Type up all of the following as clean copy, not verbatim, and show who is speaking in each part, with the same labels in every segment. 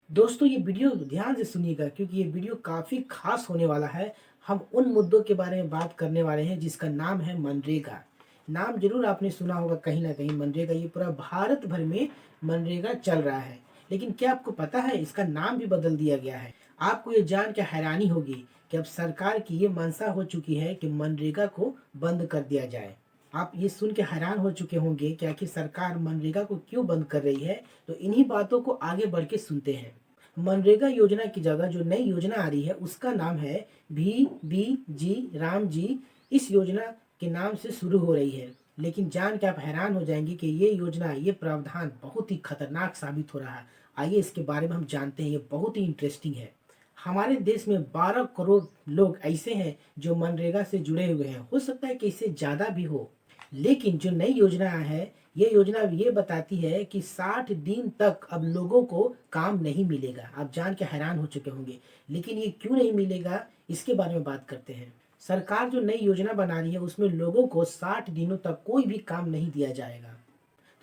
Speaker 1: दोस्तों ये वीडियो ध्यान से सुनिएगा क्योंकि ये वीडियो काफ़ी खास होने वाला है। हम उन मुद्दों के बारे में बात करने वाले हैं जिसका नाम है मनरेगा। नाम ज़रूर आपने सुना होगा कहीं न कहीं मनरेगा, ये पूरा भारत भर में मनरेगा चल रहा है। लेकिन क्या आपको पता है इसका नाम भी बदल दिया गया है। आपको ये जान के हैरानी होगी कि अब सरकार की ये मंशा हो चुकी है कि मनरेगा को बंद कर दिया जाए। आप ये सुन के हैरान हो चुके होंगे कि आखिर सरकार मनरेगा को क्यों बंद कर रही है, तो इन्हीं बातों को आगे बढ़ के सुनते हैं। मनरेगा योजना की जगह जो नई योजना आ रही है उसका नाम है VBG राम जी। इस योजना के नाम से शुरू हो रही है, लेकिन जान के आप हैरान हो जाएंगे कि ये योजना, ये प्रावधान बहुत ही खतरनाक साबित हो रहा है। आइए इसके बारे में हम जानते हैं, ये बहुत ही इंटरेस्टिंग है। हमारे देश में 12 करोड़ लोग ऐसे हैं जो मनरेगा से जुड़े हुए हैं, हो सकता है कि इससे ज़्यादा भी हो। लेकिन जो नई योजना है, ये योजना ये बताती है कि 60 दिन तक अब लोगों को काम नहीं मिलेगा। आप जान के हैरान हो चुके होंगे, लेकिन ये क्यों नहीं मिलेगा इसके बारे में बात करते हैं। सरकार जो नई योजना बना रही है उसमें लोगों को 60 दिनों तक कोई भी काम नहीं दिया जाएगा।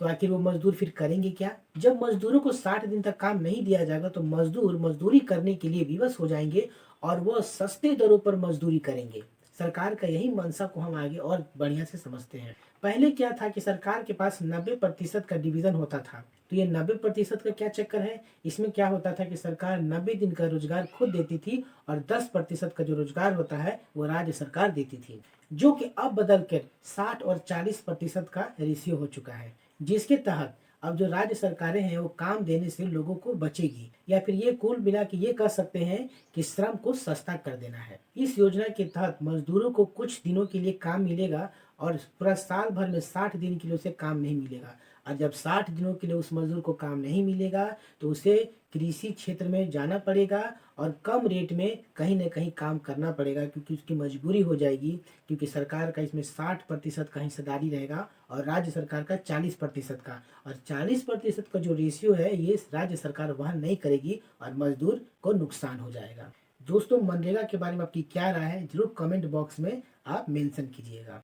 Speaker 1: तो आखिर वो मजदूर फिर करेंगे क्या? जब मजदूरों को 60 दिन तक काम नहीं दिया जाएगा तो मजदूर मजदूरी करने के लिए विवश हो जाएंगे और वो सस्ते दरों पर मजदूरी करेंगे। सरकार का यही मंशा को हम आगे और बढ़िया से समझते हैं। पहले क्या था कि सरकार के पास 90% का डिवीजन होता था। तो ये 90% का क्या चक्कर है? इसमें क्या होता था कि सरकार 90 दिन का रोजगार खुद देती थी और 10% का जो रोजगार होता है वो राज्य सरकार देती थी, जो कि अब बदल कर 60 और 40% का रेशियो हो चुका है, जिसके तहत अब जो राज्य सरकारें हैं वो काम देने से लोगों को बचेगी, या फिर ये कुल मिला के ये कह सकते हैं कि श्रम को सस्ता कर देना है। इस योजना के तहत मजदूरों को कुछ दिनों के लिए काम मिलेगा और पूरा साल भर में 60 दिन के लिए उसे काम नहीं मिलेगा। और जब 60 दिनों के लिए उस मजदूर को काम नहीं मिलेगा तो उसे कृषि क्षेत्र में जाना पड़ेगा और कम रेट में कहीं न कहीं काम करना पड़ेगा, क्योंकि उसकी मजबूरी हो जाएगी, क्योंकि सरकार का इसमें 60% का हिस्सेदारी रहेगा और राज्य सरकार का 40% का। और 40% का जो रेशियो है ये राज्य सरकार वहन नहीं करेगी और मजदूर को नुकसान हो जाएगा। दोस्तों मनरेगा के बारे में आपकी क्या राय है, जरूर कमेंट बॉक्स में आप मेंशन कीजिएगा।